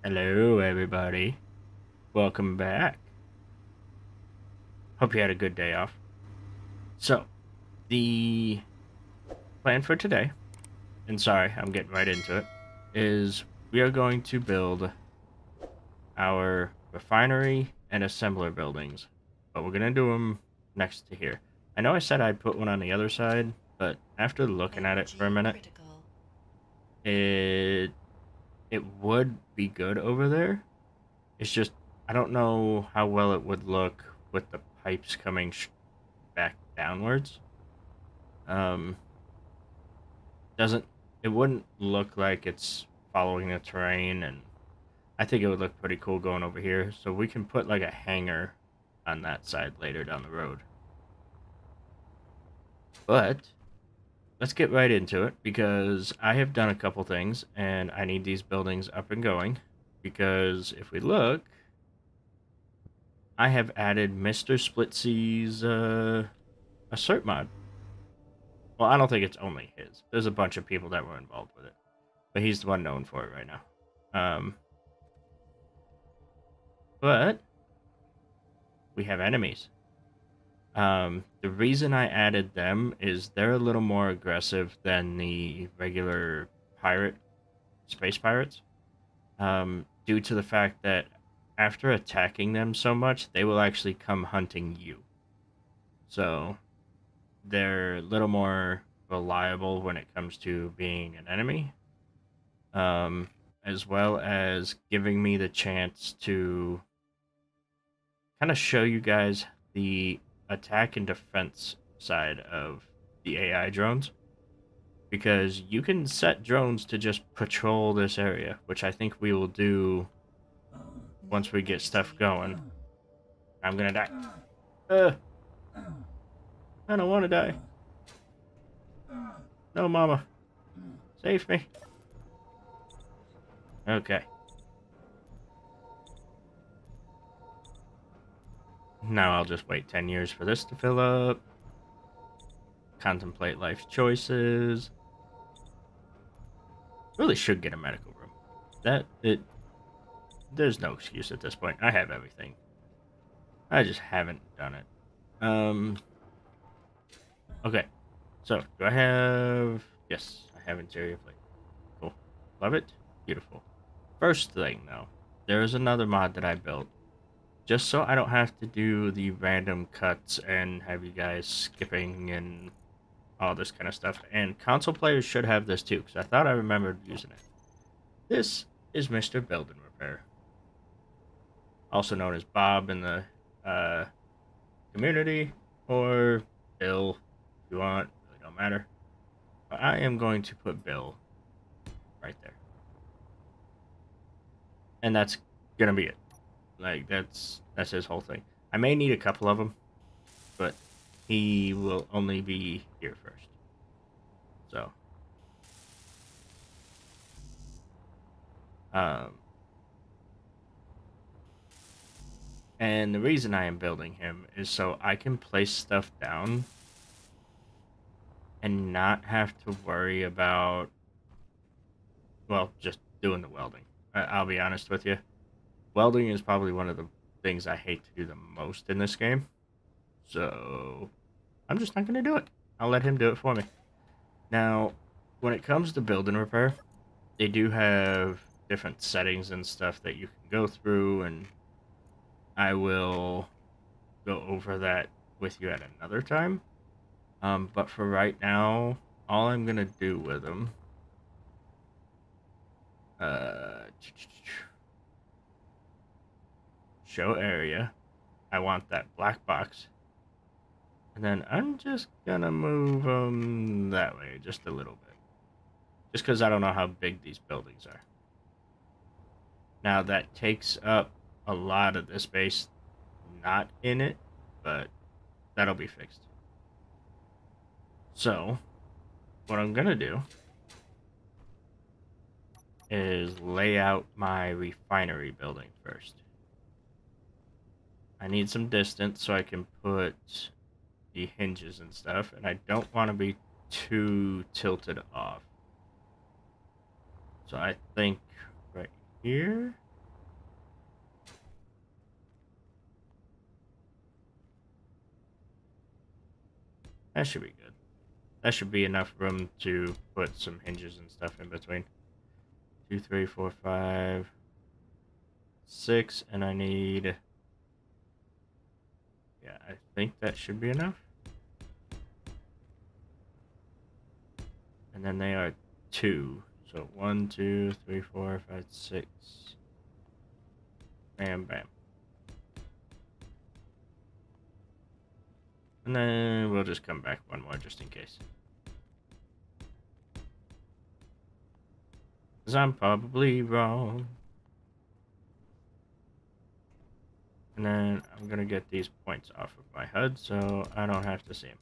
Hello, everybody. Welcome back. Hope you had a good day off. So, the plan for today, and sorry, I'm getting right into it, is we are going to build our refinery and assembler buildings. But we're going to do them next to here. I know I said I'd put one on the other side, but after looking at it for a minute, it would be good over there. It's just, I don't know how well it would look with the pipes coming back downwards. Um, doesn't it wouldn't look like it's following the terrain, and I think it would look pretty cool going over here. So we can put like a hangar on that side later down the road. But let's get right into it because I have done a couple things and I need these buildings up and going because if we look, I have added Mr. Splitsy's assert mod. Well, I don't think it's only his. There's a bunch of people that were involved with it, but he's the one known for it right now. But we have enemies. The reason I added them is they're a little more aggressive than the regular space pirates, due to the fact that after attacking them so much, they will actually come hunting you. So they're a little more reliable when it comes to being an enemy, as well as giving me the chance to kind of show you guys the attack and defense side of the AI drones, because you can set drones to just patrol this area, which I think we will do once we get stuff going. I'm gonna die. I don't want to die. No, mama. Save me. Okay. Now I'll just wait 10 years for this to fill up. Contemplate life's choices. Really should get a medical room. There's no excuse at this point. I have everything. I just haven't done it. Okay. So, do I have... Yes, I have interior plate. Cool. Love it. Beautiful. First thing, though. There is another mod that I built. Just so I don't have to do the random cuts and have you guys skipping and all this kind of stuff. And console players should have this too, because I thought I remembered using it. This is Mr. Build and Repair. Also known as Bob in the community, or Bill if you want. Really don't matter. But I am going to put Bill right there. And that's going to be it. Like, that's his whole thing. I may need a couple of them, but he will only be here first. So. And the reason I am building him is so I can place stuff down and not have to worry about, well, just doing the welding. I'll be honest with you. Welding is probably one of the things I hate to do the most in this game. So I'm just not going to do it. I'll let him do it for me. Now, when it comes to build and repair, they do have different settings and stuff that you can go through, and I will go over that with you at another time. But for right now, all I'm going to do with them... show area. I want that black box. And then I'm just gonna move them that way just a little bit. Just because I don't know how big these buildings are. Now that takes up a lot of the space not in it, but that'll be fixed. So, what I'm gonna do is lay out my refinery building first. I need some distance so I can put the hinges and stuff, and I don't want to be too tilted off. So I think right here. That should be good. That should be enough room to put some hinges and stuff in between. 2, 3, 4, 5, 6, and I need... Yeah, I think that should be enough. And then they are 2. So 1, 2, 3, 4, 5, 6. Bam, bam. And then we'll just come back one more just in case. Because I'm probably wrong. And then I'm going to get these points off of my HUD so I don't have to see them.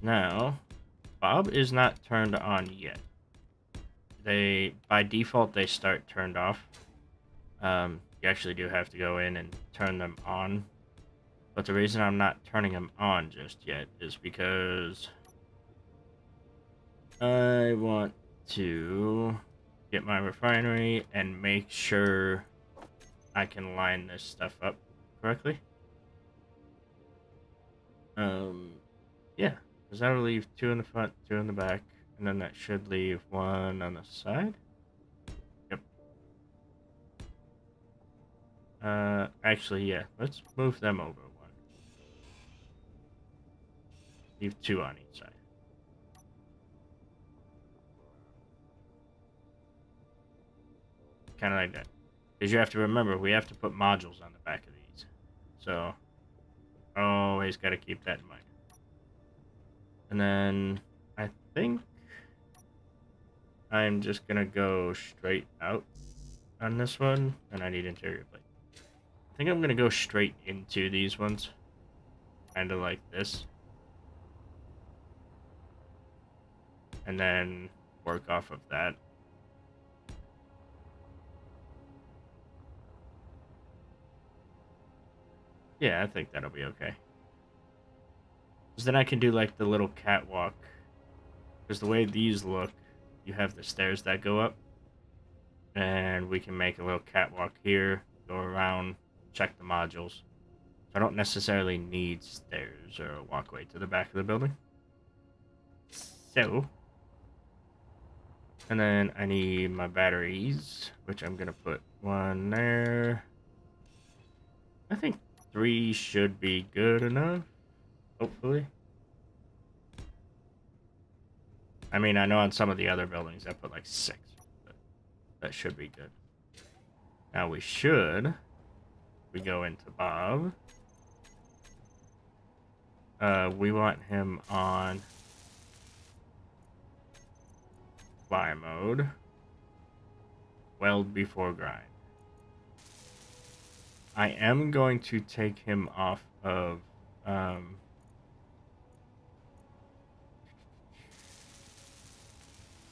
Now, Bob is not turned on yet. By default, they start turned off. You actually do have to go in and turn them on. But the reason I'm not turning them on just yet is because I want to get my refinery and make sure I can line this stuff up correctly. Yeah, because that'll leave 2 in the front, 2 in the back, and then that should leave 1 on the side. Yep. Actually, yeah, let's move them over 1. Leave 2 on each side. Kind of like that. Because you have to remember, we have to put modules on the back of these. So, always got to keep that in mind. And then, I think I'm just going to go straight out on this one. And I need interior plate. I think I'm going to go straight into these ones. Kind of like this. And then work off of that. Yeah, I think that'll be okay. Because then I can do like the little catwalk. Because the way these look, you have the stairs that go up. And we can make a little catwalk here, go around, check the modules. So I don't necessarily need stairs or a walkway to the back of the building. So, and then I need my batteries, which I'm going to put 1 there. I think 3 should be good enough, hopefully. I mean, I know on some of the other buildings I put like 6, but that should be good. Now we go into Bob. We want him on fly mode. Weld before grind. I am going to take him off of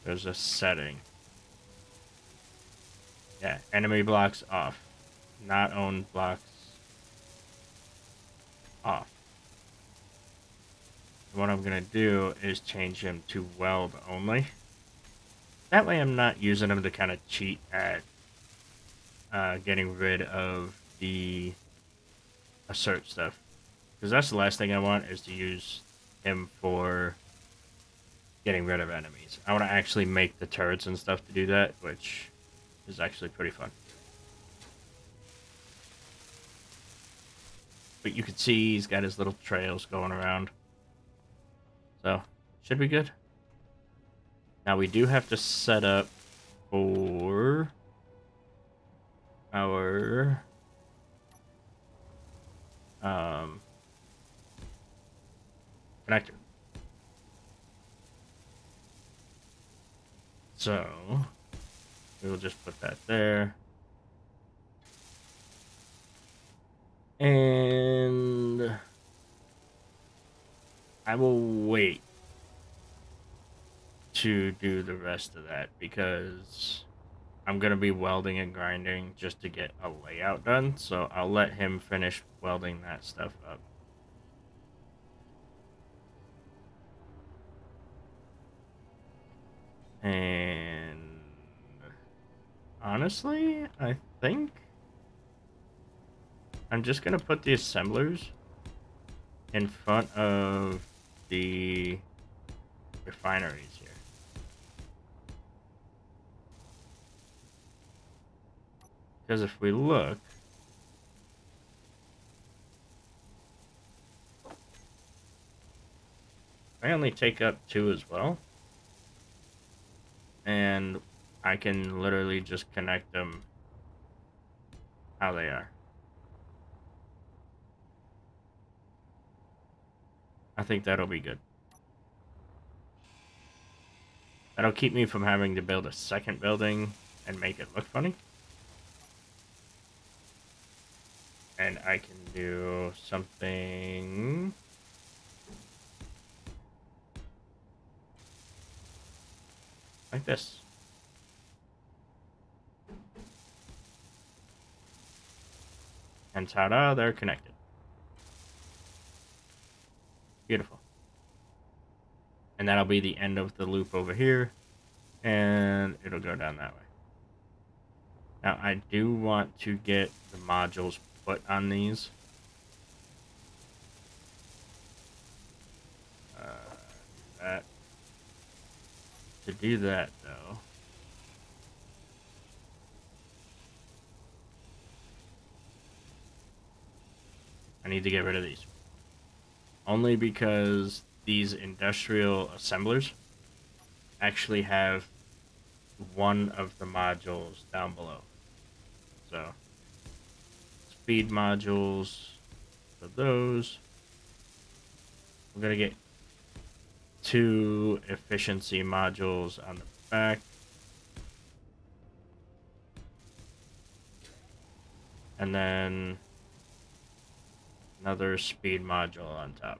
there's a setting. Yeah, enemy blocks off. Not owned blocks off. What I'm going to do is change him to weld only. That way I'm not using him to kind of cheat at getting rid of the assert stuff. Because that's the last thing I want, is to use him for getting rid of enemies. I want to actually make the turrets and stuff to do that, which is actually pretty fun. But you can see he's got his little trails going around. So, should be good. Now we do have to set up for our connector. So, we'll just put that there. And I will wait to do the rest of that because I'm going to be welding and grinding just to get a layout done. So I'll let him finish welding that stuff up. And honestly, I think I'm just gonna put the assemblers in front of the refineries here. Because if we look, I only take up 2 as well. And I can literally just connect them how they are. I think that'll be good. That'll keep me from having to build a second building and make it look funny. And I can do something like this. And ta-da, they're connected. Beautiful. And that'll be the end of the loop over here. And it'll go down that way. Now, I do want to get the modules put on these. That. To do that, though, I need to get rid of these. Only because these industrial assemblers actually have one of the modules down below. So, speed modules for those. We're going to get 2 efficiency modules on the back. And then another speed module on top.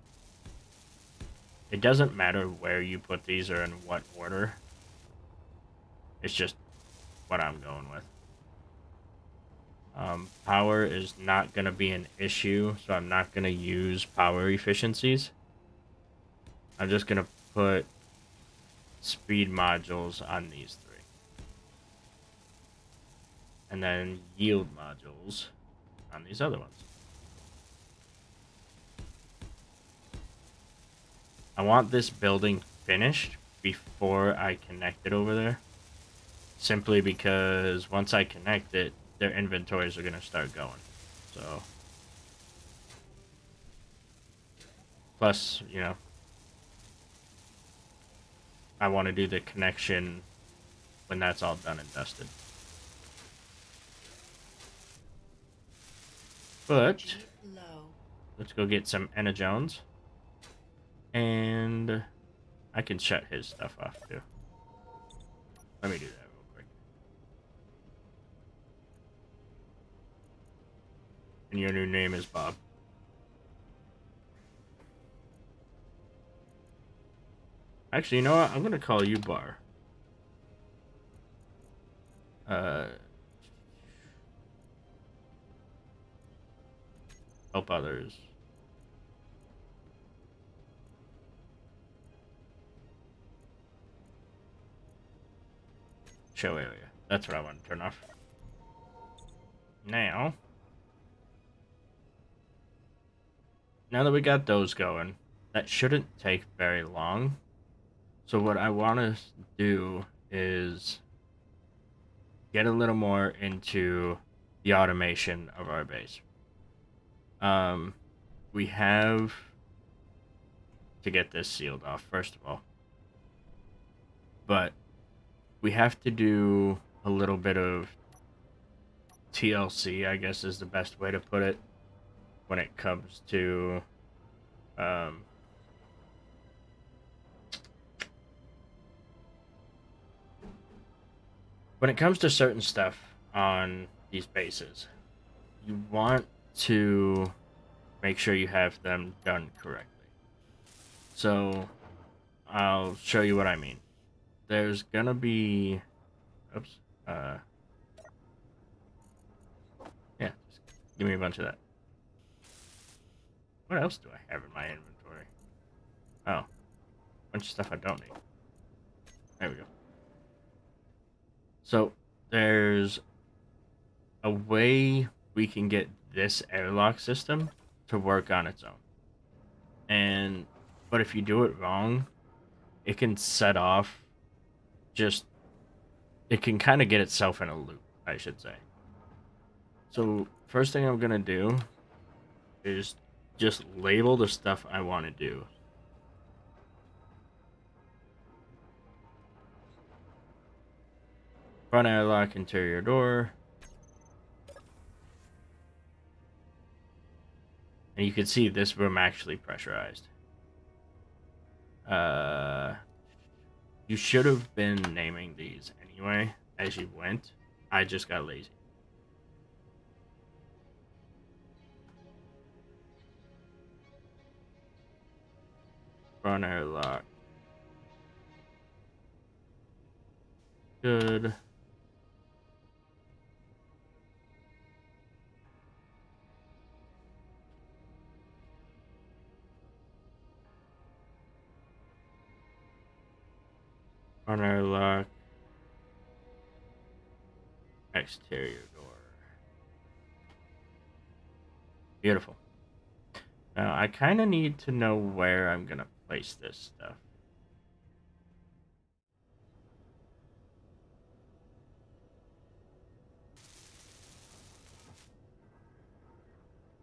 It doesn't matter where you put these or in what order. It's just what I'm going with. Power is not going to be an issue, so I'm not going to use power efficiencies. I'm just going to put speed modules on these 3. And then yield modules on these other ones. I want this building finished before I connect it over there. Simply because once I connect it, their inventories are going to start going. So, plus, you know, I want to do the connection when that's all done and dusted. But let's go get some Enna Jones. And I can shut his stuff off too. Let me do that real quick. And your new name is Bob. Actually, you know what? I'm gonna call you Bar. Help others. Show area. That's what I want to turn off. Now that we got those going, that shouldn't take very long. So what I want to do is get a little more into the automation of our base. We have to get this sealed off, first of all. But we have to do a little bit of TLC, I guess is the best way to put it, when it comes to certain stuff on these bases. You want to make sure you have them done correctly. So I'll show you what I mean. There's gonna be, oops, yeah, just give me a bunch of that. What else do I have in my inventory? Oh, a bunch of stuff I don't need. There we go. So there's a way we can get this airlock system to work on its own. But if you do it wrong, it can set off just, it can kind of get itself in a loop, I should say. So first thing I'm going to do is just label the stuff I want to do. Front airlock, interior door. And you can see this room actually pressurized. You should have been naming these anyway as you went. I just got lazy. Front airlock. Good. Front airlock. Exterior door. Beautiful. Now, I kind of need to know where I'm going to place this stuff.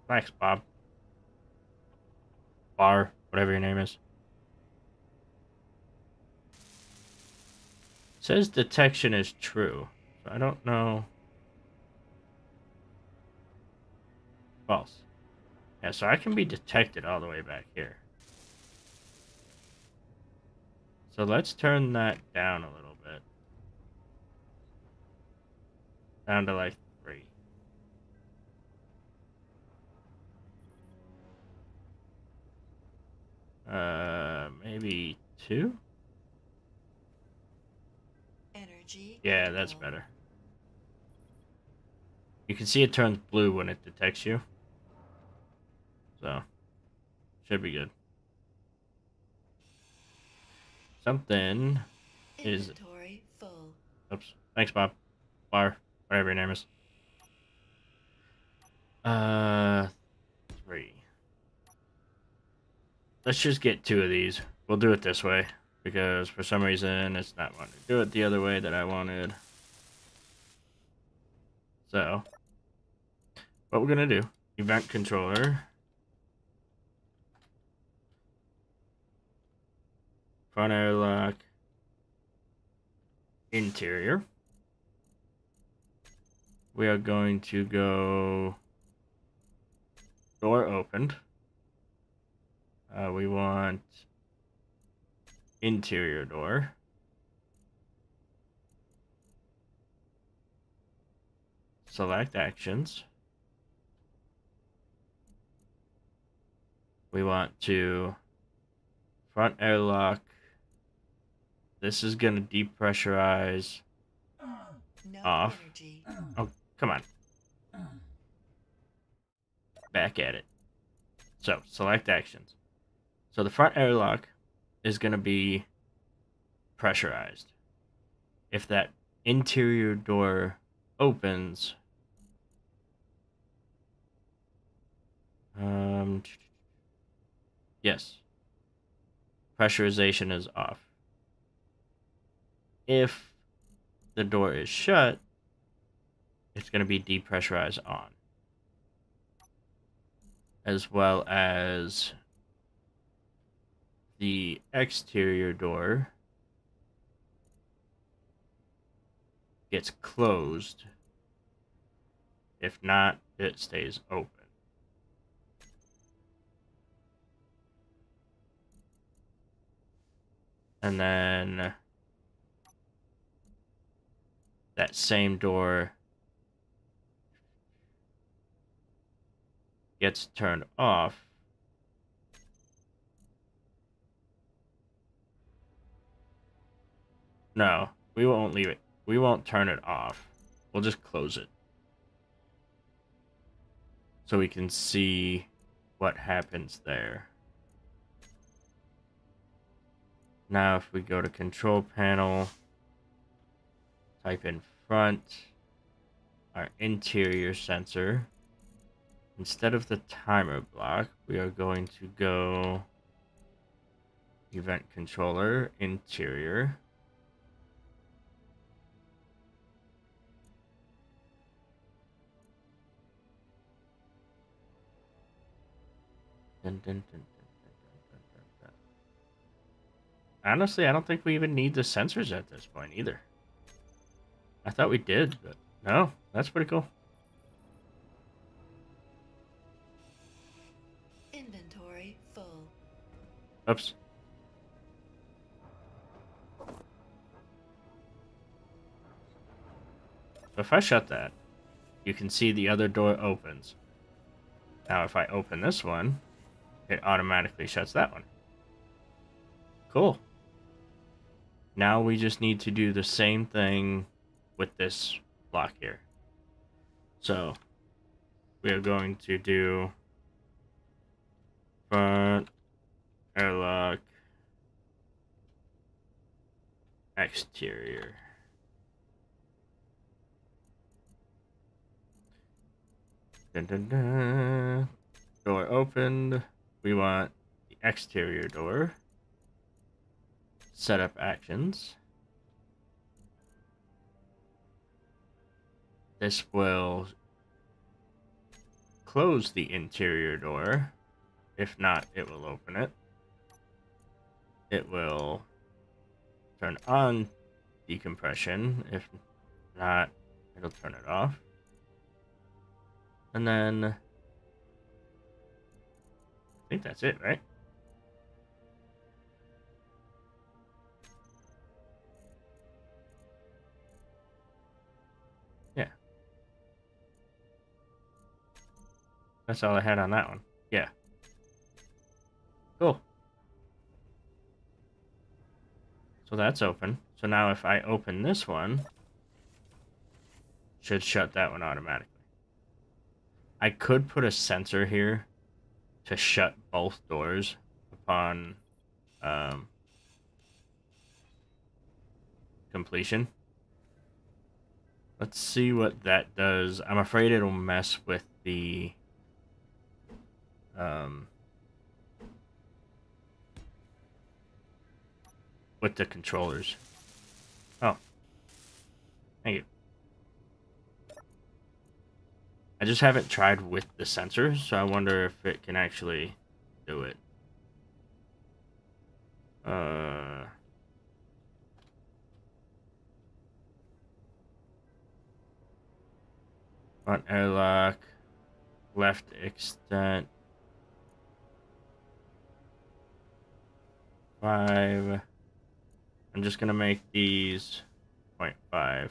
Thanks, Bob. Bar, whatever your name is. It says detection is true. So I don't know. False. Yeah, so I can be detected all the way back here. So let's turn that down a little bit. Down to like 3. Maybe 2? Energy. Yeah, that's better. You can see it turns blue when it detects you. So, should be good. Something is... Inventory full. Oops. Thanks, Bob. Bar, whatever your name is. 3. Let's just get 2 of these. We'll do it this way, because for some reason it's not wanting to do it the other way that I wanted. So, what we're going to do, event controller, front airlock, interior. We are going to go door opened. We want interior door. Select actions. We want to front airlock. This is going to depressurize No off. energy. Oh, come on. Back at it. So, select actions. So the front airlock is going to be pressurized. If that interior door opens, yes, pressurization is off. If the door is shut, it's going to be depressurized on, as well as the exterior door gets closed. If not, it stays open. And then that same door gets turned off. No, we won't leave it. We won't turn it off. We'll just close it, so we can see what happens there. Now if we go to control panel, type in front, our interior sensor, instead of the timer block, we are going to go event controller, interior. Dun, dun, dun, dun, dun, dun, dun, dun. Honestly, I don't think we even need the sensors at this point either. I thought we did, but no, that's pretty cool. Inventory full. Oops. So if I shut that, you can see the other door opens. Now if I open this one, it automatically shuts that one. Cool. Now we just need to do the same thing with this block here. So we are going to do front, airlock, exterior. Dun, dun, dun. Door opened. We want the exterior door. Setup actions. This will close the interior door. If not, it will open it. It will turn on decompression. If not, it'll turn it off. And then I think that's it, right? Yeah. That's all I had on that one. Yeah. Cool. So that's open. So now if I open this one, should shut that one automatically. I could put a sensor here to shut both doors upon completion. Let's see what that does. I'm afraid it'll mess with the controllers. Oh, thank you. I just haven't tried with the sensor, so I wonder if it can actually do it. Front airlock, left extent, 5. I'm just gonna make these 0.5.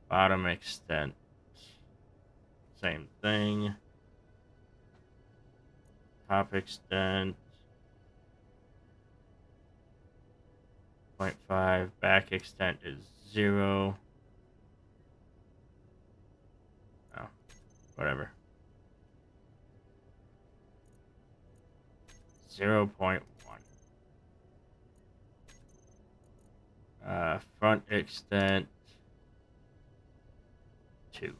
Bottom extent, same thing. Top extent, 0.5. Back extent is 0. Oh, whatever. 0.1. Front extent 2.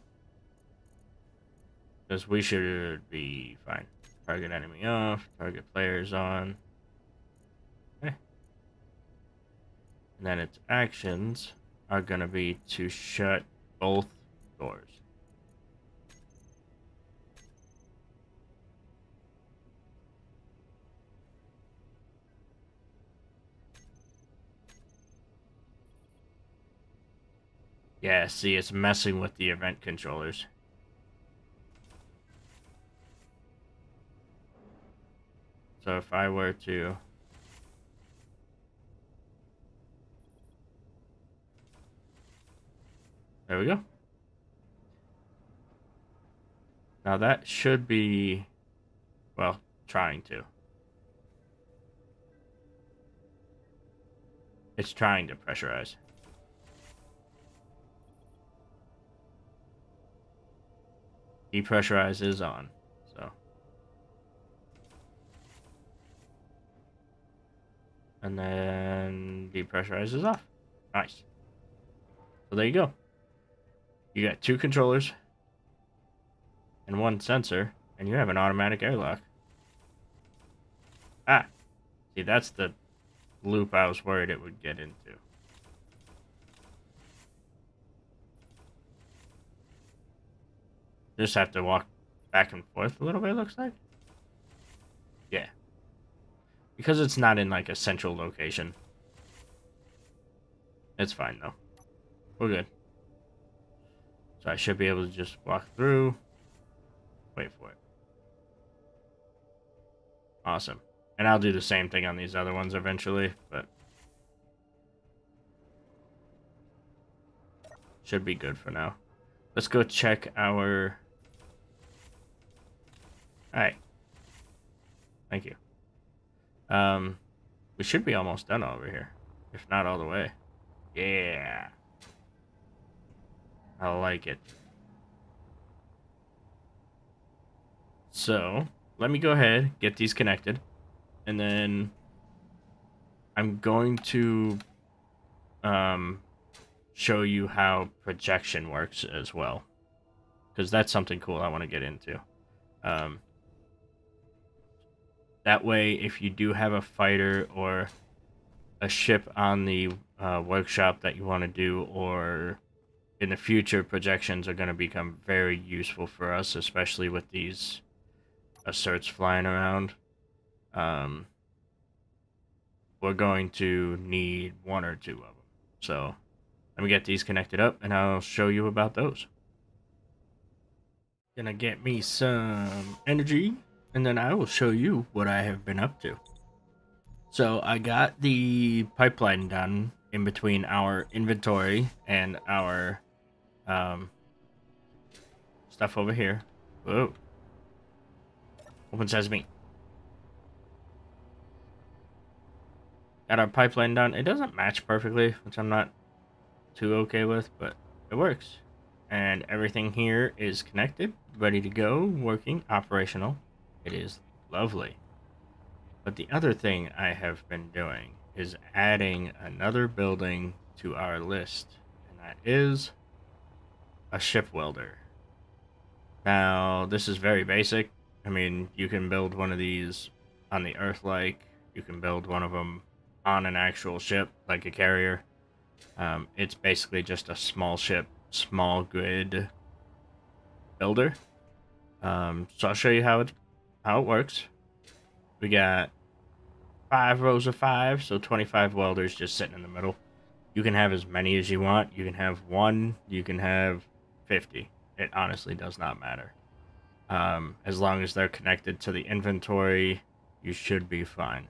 Because we should be fine. Target enemy off, target players on. Okay. And then its actions are going to be to shut both doors. Yeah, see, it's messing with the event controllers. So if I were to... There we go. Now that should be, well, trying to. It's trying to pressurize. Depressurize is on, so. And then depressurize is off. Nice. So there you go. You got 2 controllers. and 1 sensor, and you have an automatic airlock. Ah, see, that's the loop I was worried it would get into. Just have to walk back and forth a little bit, looks like. Yeah. Because it's not in, like, a central location. It's fine, though. We're good. So I should be able to just walk through. Wait for it. Awesome. And I'll do the same thing on these other ones eventually, but should be good for now. Let's go check our... Alright. Thank you. We should be almost done over here. If not all the way. Yeah. I like it. So, let me go ahead, get these connected, and then I'm going to show you how projection works as well, because that's something cool I want to get into. That way, if you do have a fighter or a ship on the workshop that you want to do, or in the future, projections are going to become very useful for us, especially with these asserts flying around. We're going to need 1 or 2 of them. So let me get these connected up and I'll show you about those. Gonna get me some energy and then I will show you what I have been up to. So I got the pipeline done in between our inventory and our stuff over here. Whoa. Open sesame. Got our pipeline done. It doesn't match perfectly, which I'm not too okay with, but it works. And everything here is connected, ready to go, working, operational. It is lovely. But the other thing I have been doing is adding another building to our list, and that is a ship welder. Now, this is very basic. I mean, you can build one of these on the Earth-like. You can build one of them on an actual ship, like a carrier. It's basically just a small ship, small grid builder. So I'll show you how it works. We got 5 rows of 5, so 25 welders just sitting in the middle. You can have as many as you want. You can have 1, you can have 50. It honestly does not matter. As long as they're connected to the inventory, you should be fine.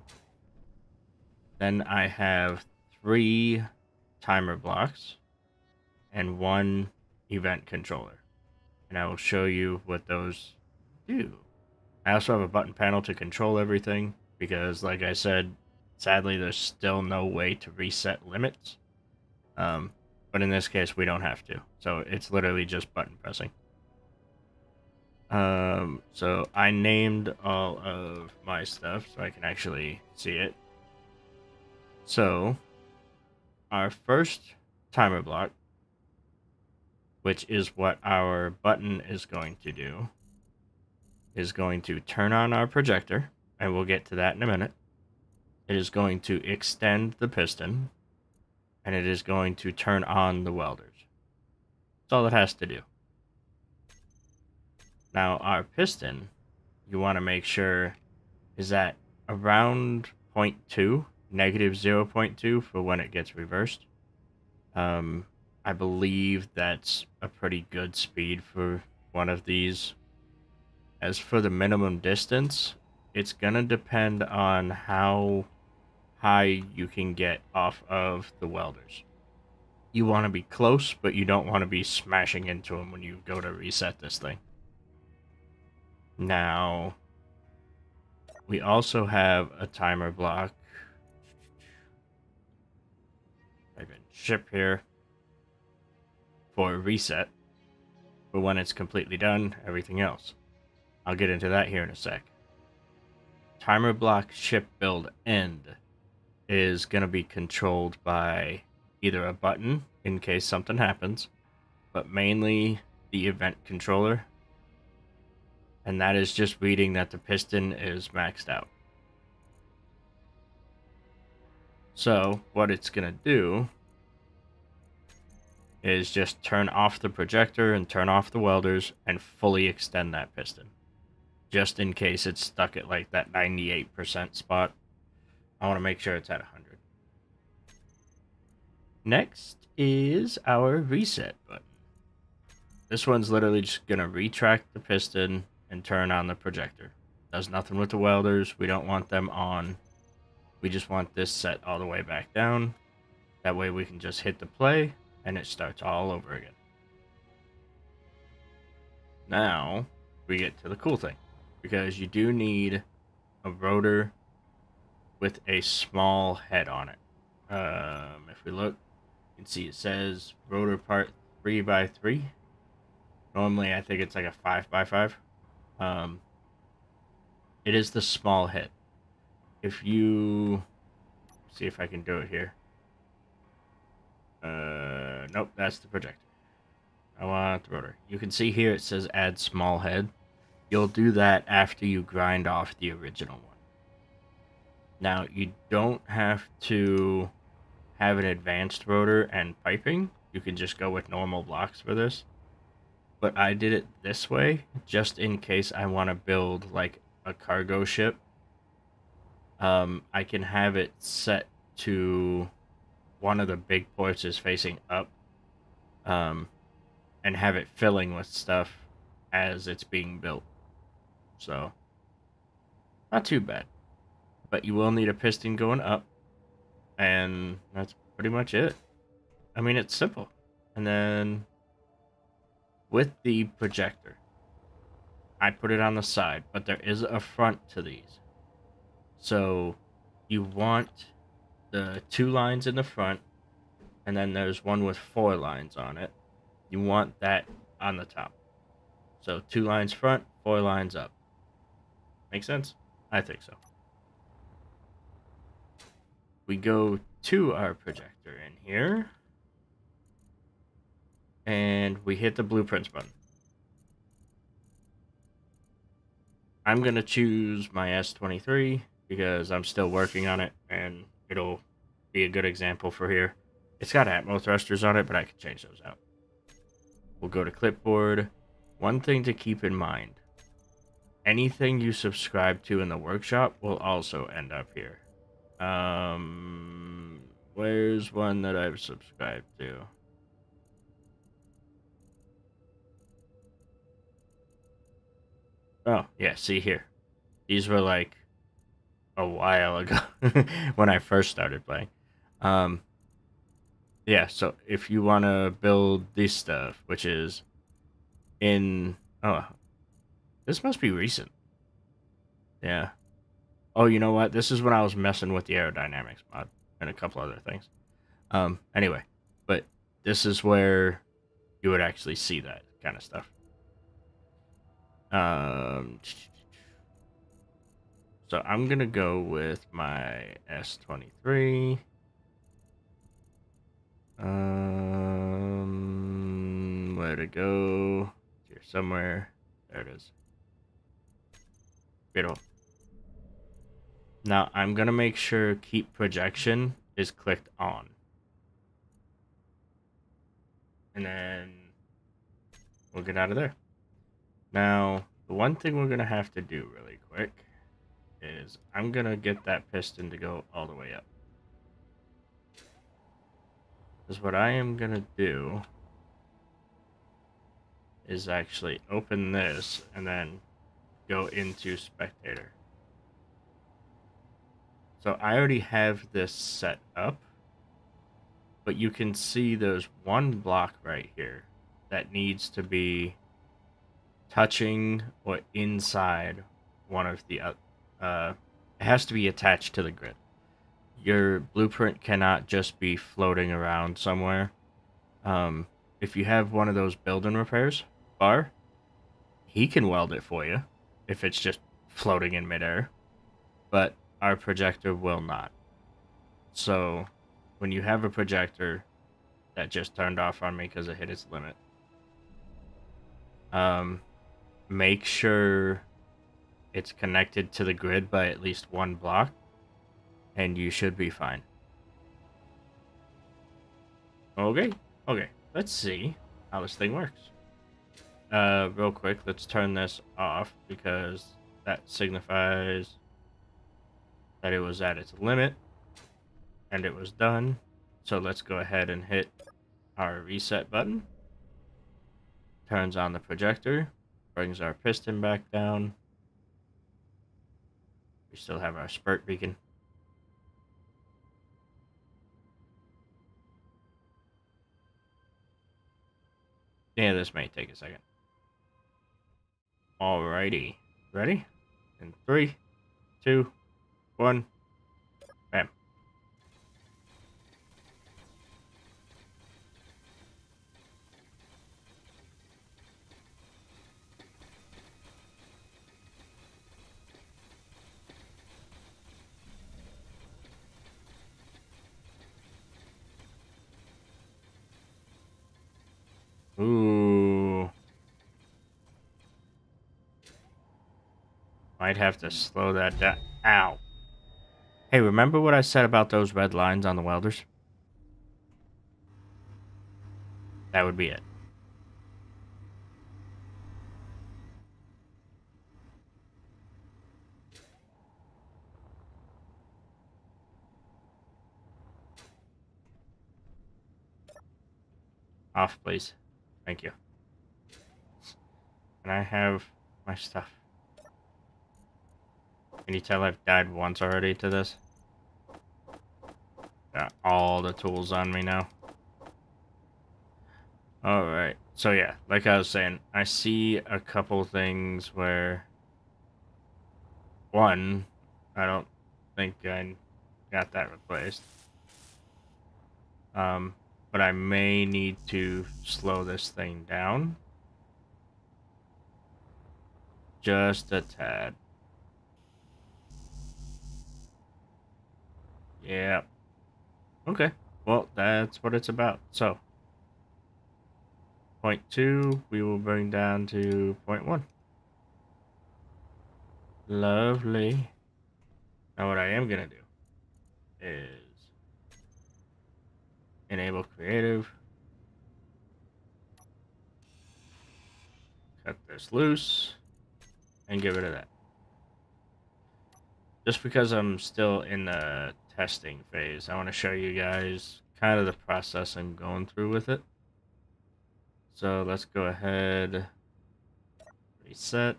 Then I have 3 timer blocks and 1 event controller. And I will show you what those do. I also have a button panel to control everything because, like I said, sadly there's still no way to reset limits. But in this case, we don't have to. So it's literally just button pressing. So I named all of my stuff so I can actually see it. So our first timer block, which is what our button is going to do, is going to turn on our projector, and we'll get to that in a minute. It is going to extend the piston, and it is going to turn on the welders. That's all it has to do. Now, our piston, you want to make sure is at around 0.2, negative 0.2 for when it gets reversed. I believe that's a pretty good speed for one of these. As for the minimum distance, it's going to depend on how high you can get off of the welders. You want to be close, but you don't want to be smashing into them when you go to reset this thing. Now, we also have a timer block. I can ship here for a reset for when it's completely done, everything else. I'll get into that here in a sec. Timer block ship build end is going to be controlled by either a button in case something happens, but mainly the event controller. and that is just reading that the piston is maxed out. So what it's going to do is just turn off the projector and turn off the welders and fully extend that piston. Just in case it's stuck at like that 98% spot. I want to make sure it's at 100. Next is our reset button. This one's literally just going to retract the piston and turn on the projector. Does nothing with the welders. We don't want them on. We just want this set all the way back down. That way we can just hit the play and it starts all over again. Now we get to the cool thing, because you do need a rotor with a small head on it. If we look, you can see it says rotor part 3x3. Normally I think it's like a 5x5. It is the small head. If you see if I can do it here. Nope, that's the projector. I want the rotor. You can see here it says add small head. You'll do that after you grind off the original one. Now, you don't have to have an advanced rotor and piping. You can just go with normal blocks for this. But I did it this way just in case I want to build like a cargo ship. I can have it set to one of the big ports is facing up, and have it filling with stuff as it's being built. So, not too bad. But you will need a piston going up, and that's pretty much it. I mean, it's simple. And then, with the projector, I put it on the side, but there is a front to these. So, you want the 2 lines in the front, and then there's one with 4 lines on it. You want that on the top. So 2 lines front, 4 lines up. Make sense? I think so. We go to our projector in here, and we hit the blueprints button. I'm going to choose my S23 because I'm still working on it, and it'll be a good example for here. It's got Atmo thrusters on it, but I can change those out. We'll go to clipboard. One thing to keep in mind, anything you subscribe to in the workshop will also end up here. Where's one that I've subscribed to? Oh, yeah, see here. These were like a while ago when I first started playing. Yeah, so if you want to build this stuff, which is in... Oh, this must be recent. Yeah. Oh, you know what? This is when I was messing with the aerodynamics mod and a couple other things. Anyway, but this is where you would actually see that kind of stuff. So I'm going to go with my S23. Where to go? Here somewhere. There it is. Beautiful. Now I'm gonna make sure keep projection is clicked on. And then we'll get out of there. Now, the one thing we're gonna have to do really quick is I'm gonna get that piston to go all the way up. Because what I am gonna do is actually open this and then go into spectator. So I already have this set up, but you can see there's one block right here that needs to be touching or inside one of the it has to be attached to the grid. Your blueprint cannot just be floating around somewhere. If you have one of those build and repairs bar, he can weld it for you if it's just floating in midair, but our projector will not. So when you have a projector that just turned off on me because it hit its limit, make sure it's connected to the grid by at least one block, and you should be fine. Okay, okay, let's see how this thing works. Real quick, let's turn this off because that signifies that it was at its limit and it was done. So let's go ahead and hit our reset button. Turns on the projector, brings our piston back down. We still have our spurt beacon. Yeah, this may take a second. Alrighty. Ready? In 3, 2, 1, bam. Ooh. Might have to slow that down. Ow. Hey, remember what I said about those red lines on the welders? That would be it. Off, please. Thank you. Can I have my stuff? Can you tell I've died once already to this? Got all the tools on me now. Alright. So yeah, like I was saying, I see a couple things where... One, I don't think I got that replaced. But I may need to slow this thing down. Just a tad. Yeah. Okay. Well, that's what it's about. So, point 2, we will bring down to point 1. Lovely. Now what I am going to do is enable creative. Cut this loose. And get rid of that. Just because I'm still in the testing phase, I want to show you guys kind of the process I'm going through with it. So let's go ahead, reset.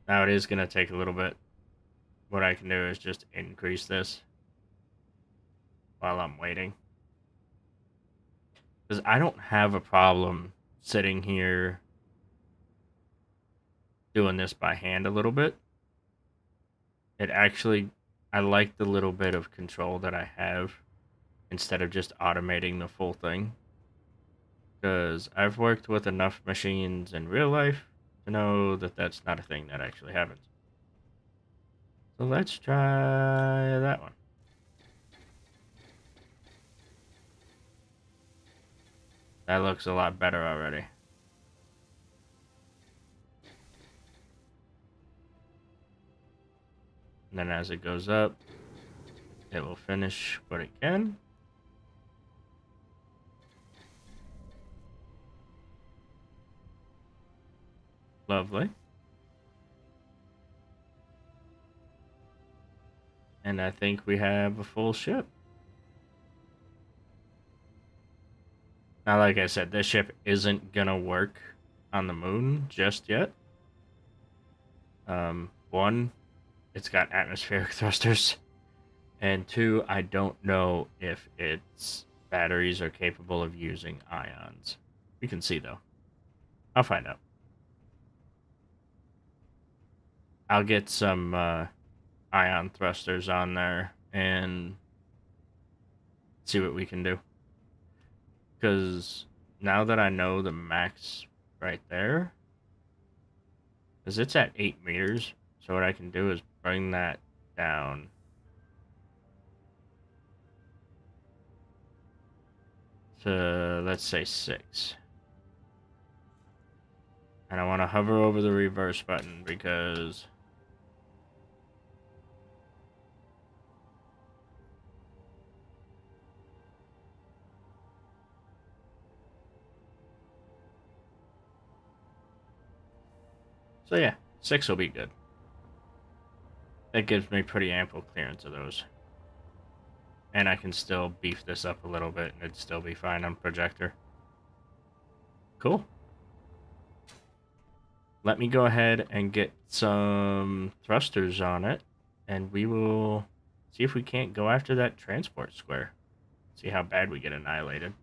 Now it is going to take a little bit. What I can do is just increase this while I'm waiting. Because I don't have a problem sitting here doing this by hand a little bit. It actually, I like the little bit of control that I have instead of just automating the full thing. Because I've worked with enough machines in real life to know that that's not a thing that actually happens. So let's try that one. That looks a lot better already. And then as it goes up, it will finish what it can. Lovely. And I think we have a full ship. Now, like I said, this ship isn't gonna work on the moon just yet. One, it's got atmospheric thrusters. And 2, I don't know if its batteries are capable of using ions. We can see, though. I'll find out. I'll get some ion thrusters on there and see what we can do. Because now that I know the max right there, because it's at 8 meters, so what I can do is bring that down to, let's say, 6. And I want to hover over the reverse button because... So yeah, 6 will be good. That gives me pretty ample clearance of those. And I can still beef this up a little bit and it'd still be fine on projector. Cool. Let me go ahead and get some thrusters on it, and we will see if we can't go after that transport square. See how bad we get annihilated.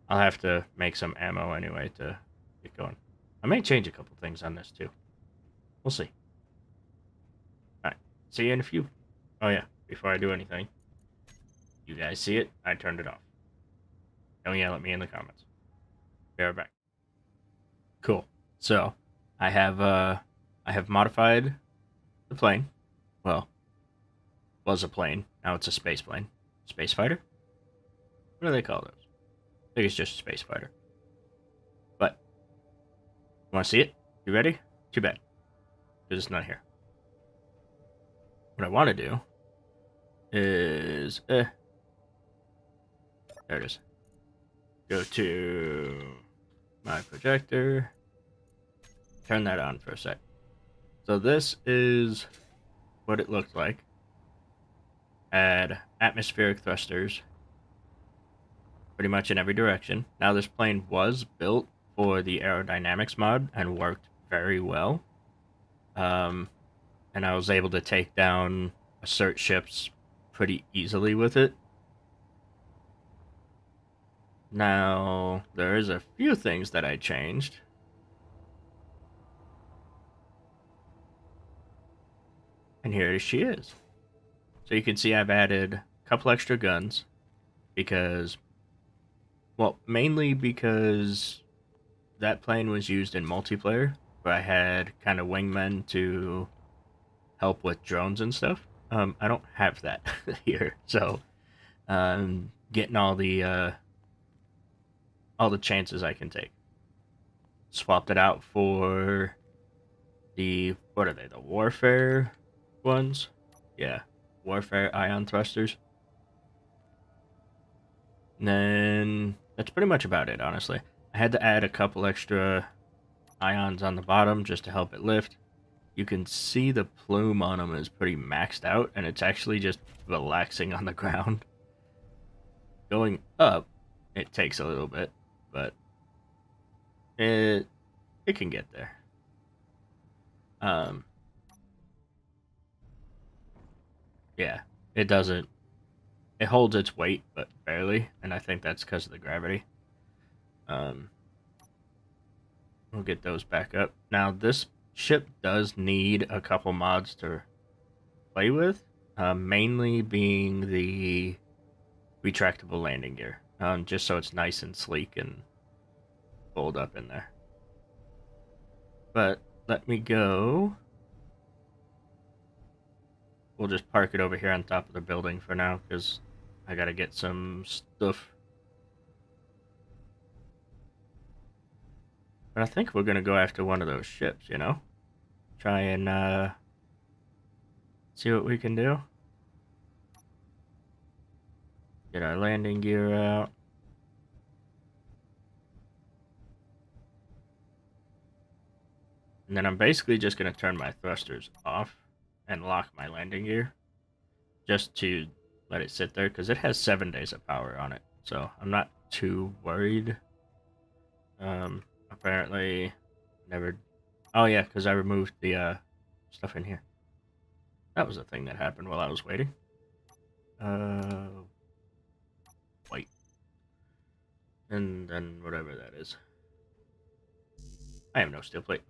I'll have to make some ammo anyway to get going. I may change a couple things on this too. We'll see. Alright, see you in a few. Oh yeah, before I do anything, you guys see it? I turned it off. Don't yell at me in the comments. Be right back. Cool. So, I have modified the plane. Well, was a plane. Now it's a space plane. Space fighter? What do they call those? I think it's just a space fighter. But, you want to see it? You ready? Too bad. Because it's not here. What I want to do is... there it is. Go to my projector. Turn that on for a sec. So this is what it looked like. Add atmospheric thrusters pretty much in every direction. Now this plane was built for the aerodynamics mod and worked very well. And I was able to take down assert ships pretty easily with it. Now, there is a few things that I changed. And here she is. So you can see I've added a couple extra guns because, well, mainly because that plane was used in multiplayer, where I had kind of wingmen to help with drones and stuff. I don't have that here, so getting all the chances I can take. Swapped it out for the, what are they, the warfare ones? Yeah, warfare ion thrusters. And then that's pretty much about it, honestly. I had to add a couple extra ions on the bottom just to help it lift. You can see the plume on them is pretty maxed out, and it's actually just relaxing on the ground. Going up, it takes a little bit, but it can get there. Yeah, it doesn't. It holds its weight, but barely, and I think that's because of the gravity. We'll get those back up. Now, this ship does need a couple mods to play with, mainly being the retractable landing gear, just so it's nice and sleek and fold up in there. But let me go. We'll just park it over here on top of the building for now, because I gotta get some stuff. But I think we're gonna go after one of those ships, you know? Try and, see what we can do. Get our landing gear out. And then I'm basically just gonna turn my thrusters off and lock my landing gear. Just to let it sit there, because it has 7 days of power on it. So I'm not too worried. Apparently never... Oh yeah, because I removed the stuff in here. That was a thing that happened while I was waiting. Wait. And then whatever that is. I have no steel plate.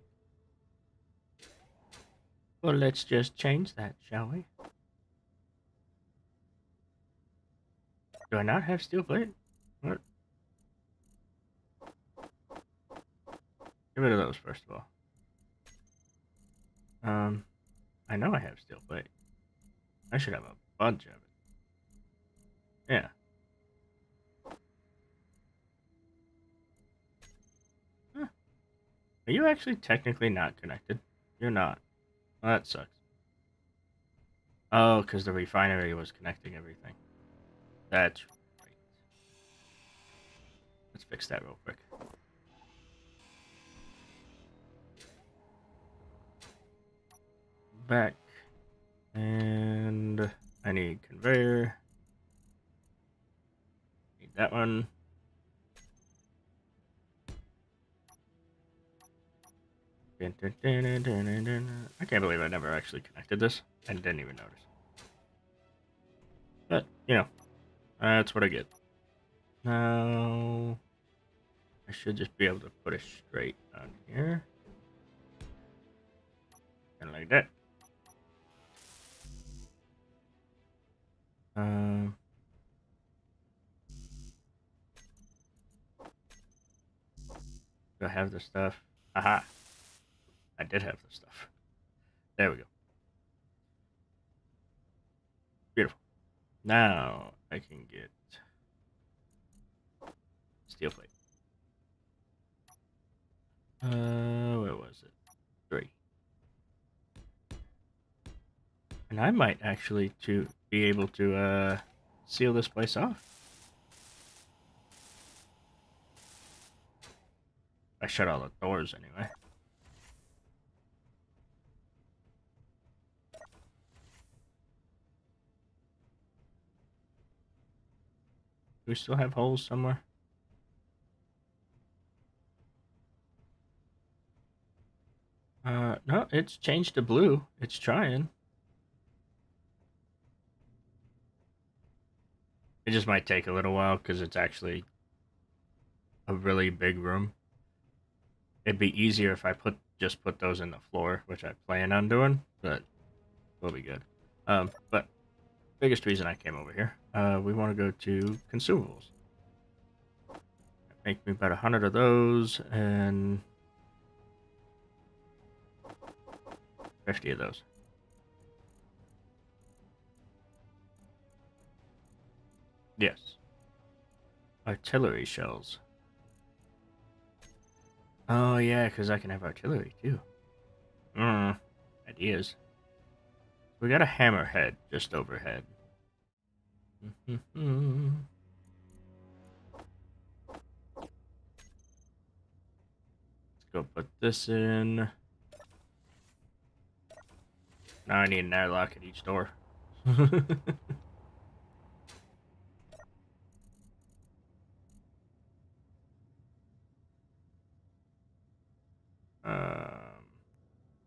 Well, let's just change that, shall we? Do I not have steel plate? What? Get rid of those first of all. I know I have steel plate. I should have a bunch of it. Yeah. Huh. Are you actually technically not connected? You're not. Well, that sucks. Oh, because the refinery was connecting everything. That's right. Let's fix that real quick. Back. And I need conveyor. Need that one. I can't believe I never actually connected this. I didn't even notice. But, you know, that's what I get. Now, I should just be able to put it straight on here. And like that. Do I have the stuff? Aha! I did have the stuff. There we go. Beautiful. Now I can get steel plate. Where was it? 3. And I might actually be able to seal this place off. I shut all the doors anyway. Do we still have holes somewhere? No, it's changed to blue. It's trying. It just might take a little while because it's actually a really big room. It'd be easier if I just put those in the floor, which I plan on doing, but we'll be good. But biggest reason I came over here, we want to go to consumables. Make me about 100 of those and 50 of those. Yes. Artillery shells. Oh yeah, because I can have artillery too. Ideas. We got a hammerhead just overhead. Let's go put this in. Now I need an airlock at each door.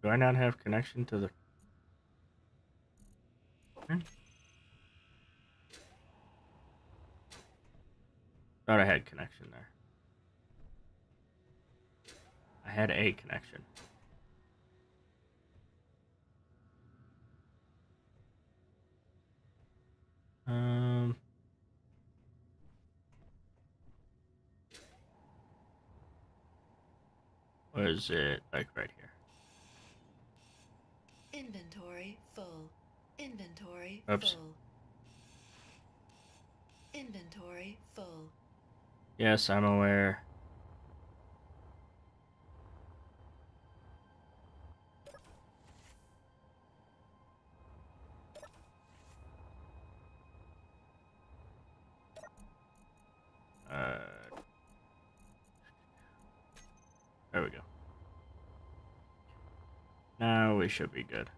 Do I not have connection to the... Thought I had connection there. I had a connection. Or is it like right here? Inventory full. Inventory Oops. full. Inventory full. Yes, I'm aware. There we go. Now we should be good.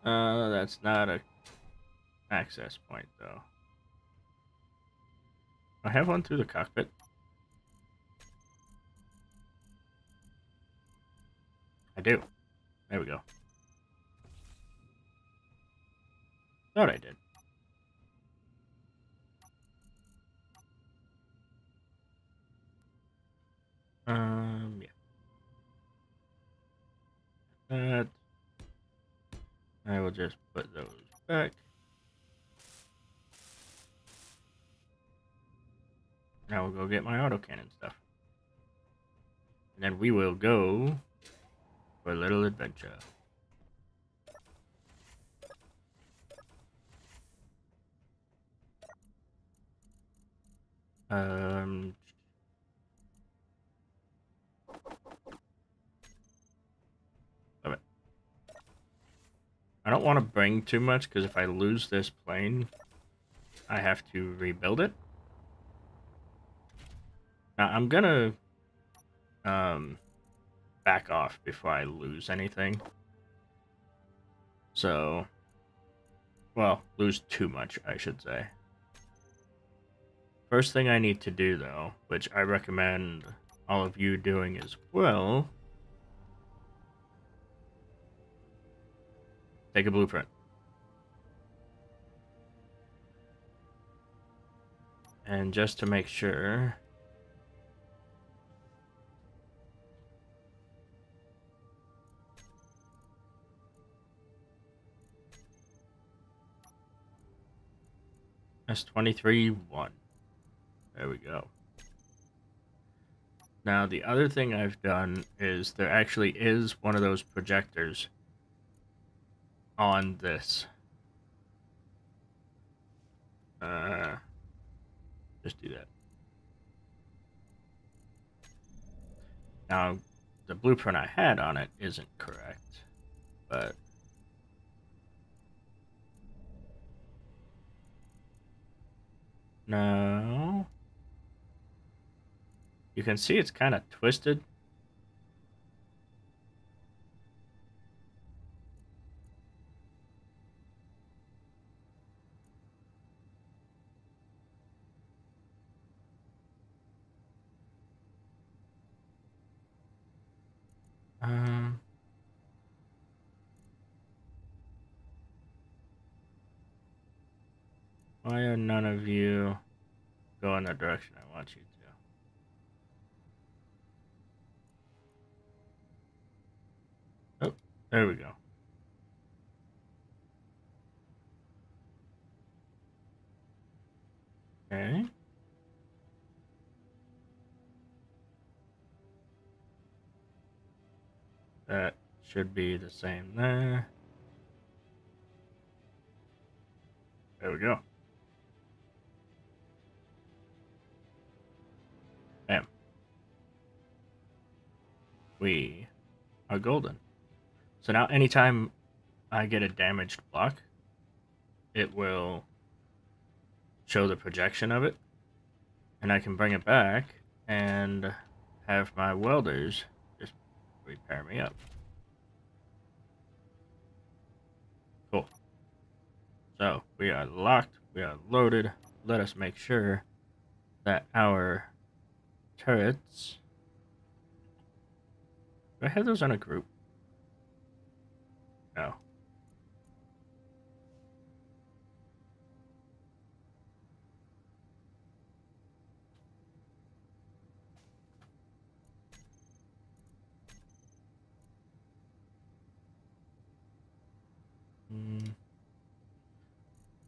That's not a access point though. I have one through the cockpit. I do. There we go. Thought I did. Yeah. That. I will just put those back. Now we'll go get my autocannon stuff. And then we will go for a little adventure. Um, okay. I don't want to bring too much because if I lose this plane, I have to rebuild it. Now I'm gonna back off before I lose anything. So, well, lose too much, I should say. First thing I need to do, though, which I recommend all of you doing as well, take a blueprint. And just to make sure, S23-1. There we go. Now, the other thing I've done is there actually is one of those projectors on this. Just do that. Now, the blueprint I had on it isn't correct, but no. You can see it's kind of twisted. Why are none of you go in the direction I want you to? Oh, there we go. Okay. That should be the same there. There we go. Bam. We are golden. So now anytime I get a damaged block, it will show the projection of it. And I can bring it back and have my welders just repair me up. Cool. So we are locked. We are loaded. Let us make sure that our turrets... Do I have those on a group? No.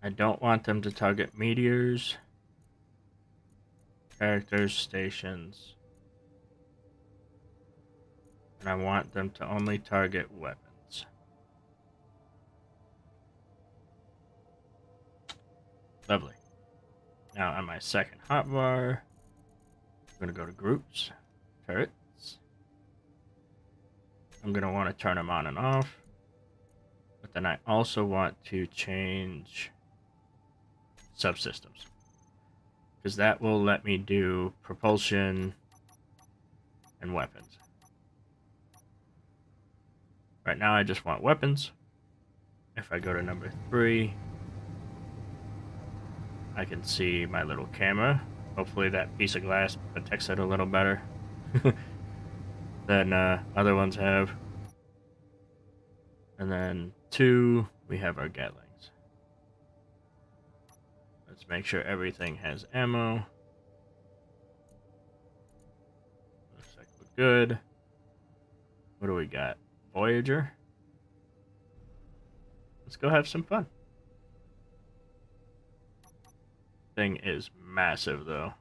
I don't want them to target meteors, characters, stations. And I want them to only target weapons. Lovely. Now on my second hotbar, I'm going to go to groups, turrets. I'm going to want to turn them on and off. But then I also want to change subsystems, because that will let me do propulsion and weapons. Right now I just want weapons. If I go to number 3, I can see my little camera. Hopefully that piece of glass protects it a little better than other ones have. And then 2, we have our Gatlings. Let's make sure everything has ammo. Looks like we're good. What do we got? Voyager. Let's go have some fun. Thing is massive, though.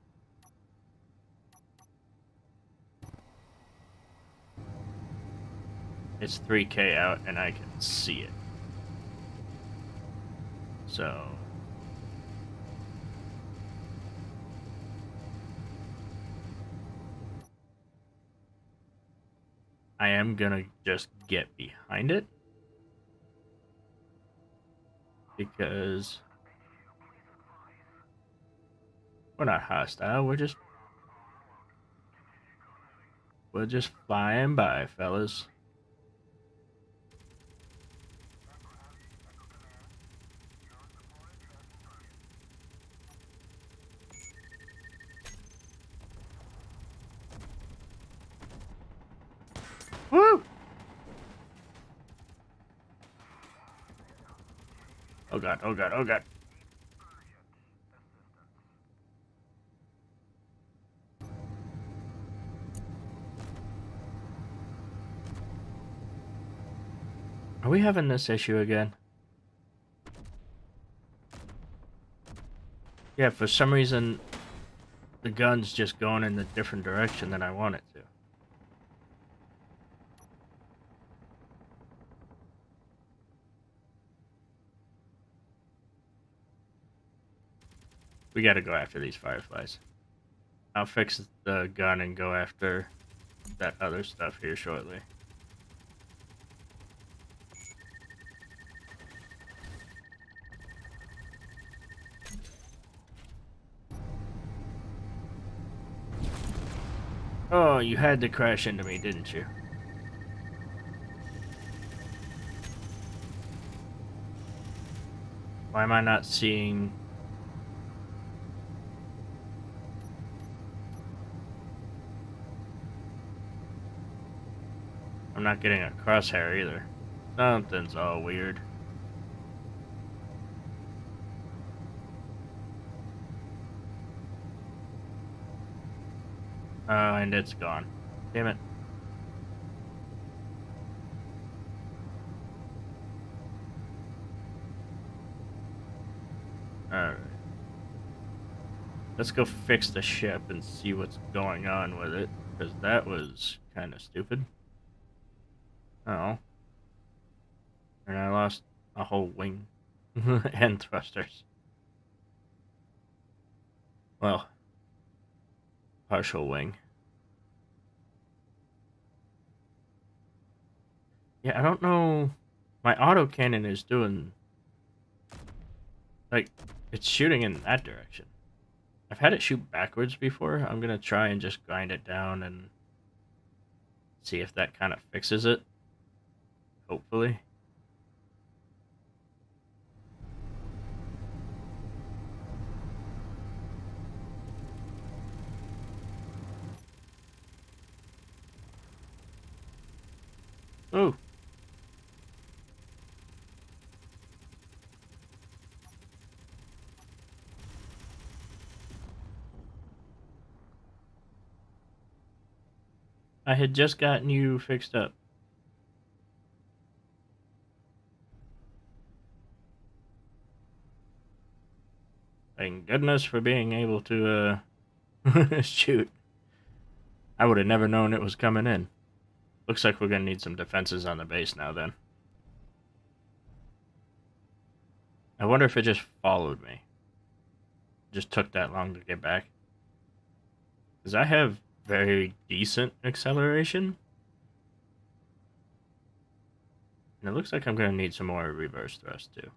It's 3K out, and I can see it. So... I am gonna just get behind it. Because we're not hostile, we're just flying by, fellas. Woo! Oh god, oh god, oh god. Are we having this issue again? Yeah, for some reason, the gun's just going in a different direction than I want it to. We gotta go after these fireflies. I'll fix the gun and go after that other stuff here shortly. Oh, you had to crash into me, didn't you? Why am I not seeing... I'm not getting a crosshair either. Something's all weird. Oh, and it's gone. Damn it. Alright. Let's go fix the ship and see what's going on with it. Because that was kind of stupid. Oh. And I lost a whole wing. And thrusters. Well, partial wing. Yeah, I don't know. My autocannon is doing... Like, it's shooting in that direction. I've had it shoot backwards before. I'm gonna try and just grind it down and see if that kind of fixes it. Hopefully. Oh. I had just gotten you fixed up. Thank goodness for being able to, shoot. I would have never known it was coming in. Looks like we're gonna need some defenses on the base now, then. I wonder if it just followed me. It just took that long to get back. Because I have very decent acceleration. And it looks like I'm gonna need some more reverse thrust, too.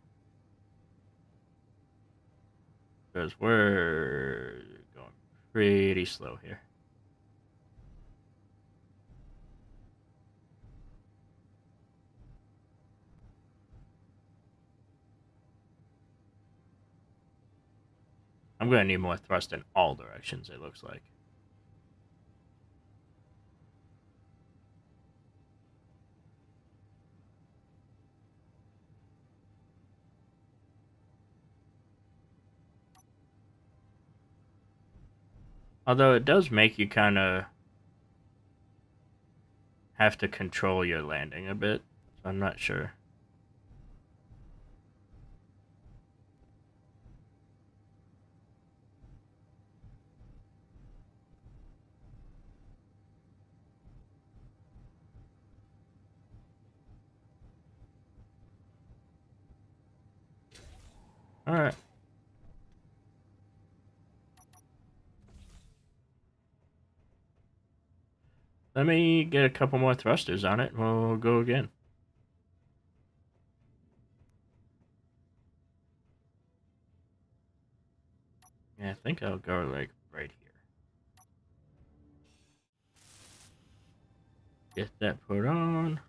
Because we're going pretty slow here. I'm going to need more thrust in all directions, it looks like. Although it does make you kind of have to control your landing a bit, so I'm not sure. Alright. Let me get a couple more thrusters on it, and we'll go again. Yeah, I think I'll go like right here. Get that put on.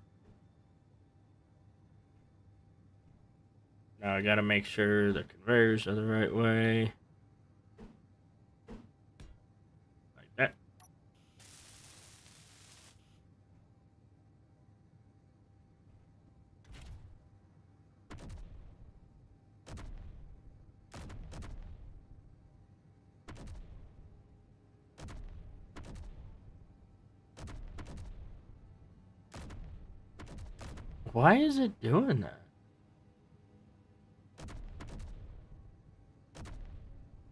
Now I gotta make sure the conveyors are the right way. Like that. Why is it doing that?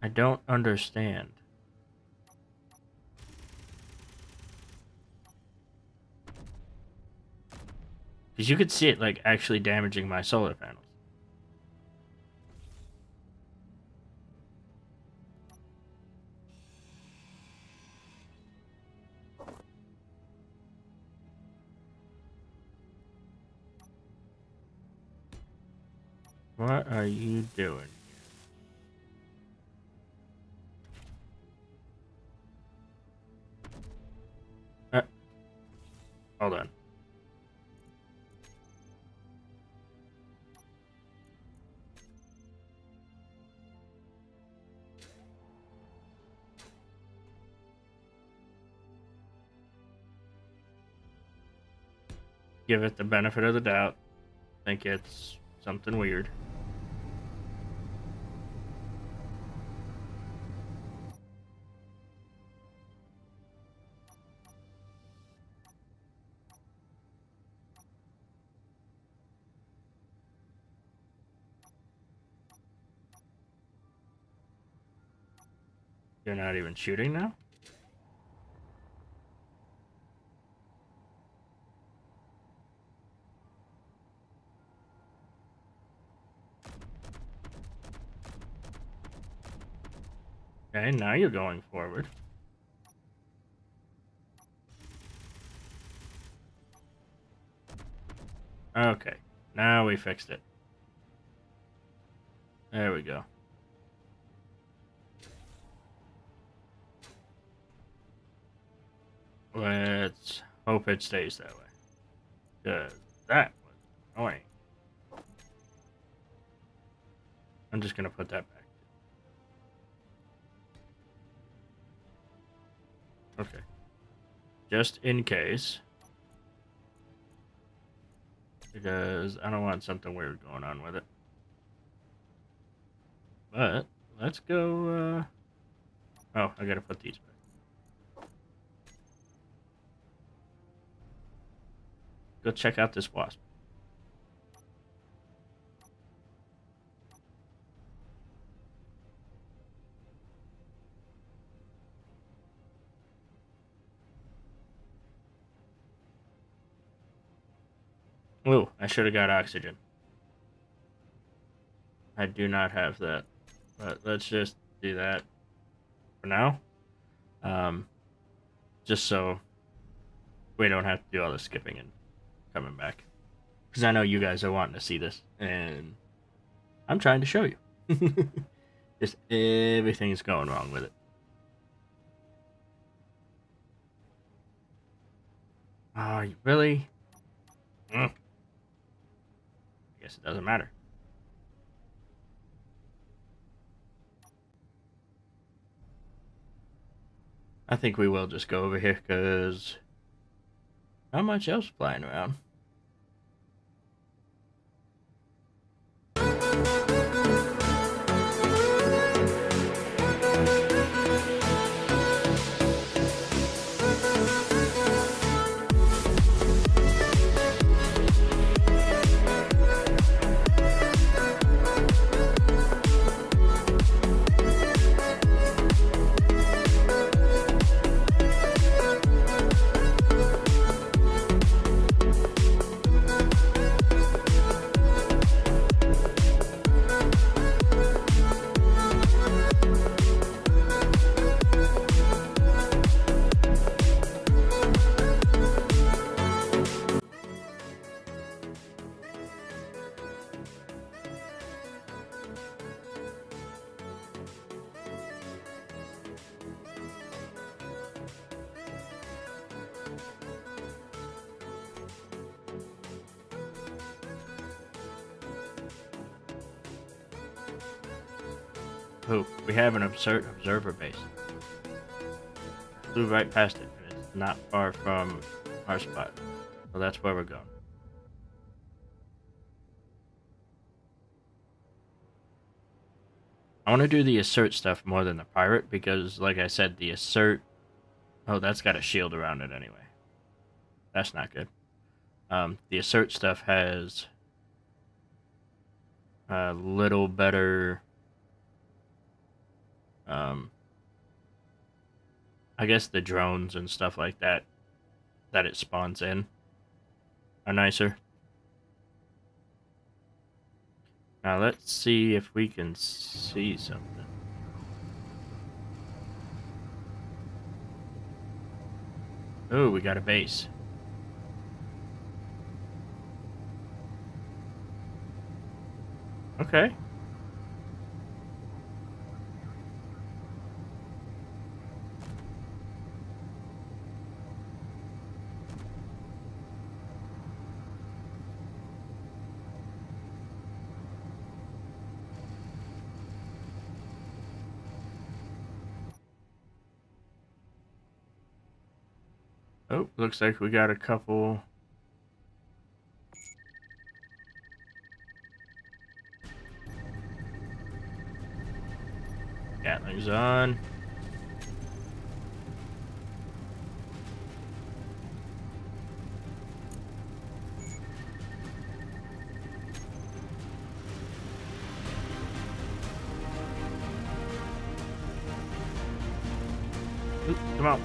I don't understand. Because you could see it like actually damaging my solar panels. What are you doing? Hold on. Give it the benefit of the doubt. Think it's something weird. You're not even shooting now? Okay, now you're going forward. Okay, now we fixed it. There we go. Let's hope it stays that way. Because that was annoying. I'm just going to put that back. Okay. Just in case. Because I don't want something weird going on with it. But let's go. Oh, I gotta put these back. Go check out this wasp. Ooh, I should have got oxygen. I do not have that. But let's just do that for now. Just so we don't have to do all the skipping and coming back. Because I know you guys are wanting to see this. And I'm trying to show you. Just everything's going wrong with it. Oh, really? I guess it doesn't matter. I think we will just go over here because not much else flying around. Oh, we have an observer base. Flew right past it, and it's not far from our spot. So that's where we're going. I want to do the assert stuff more than the pirate because, like I said, the assert... Oh, that's got a shield around it anyway. That's not good. The assert stuff has a little better... I guess the drones and stuff like that it spawns in are nicer. Now let's see if we can see something. Oh, we got a base. Okay. Oh, looks like we got a couple. Gatling's on. Ooh, come on.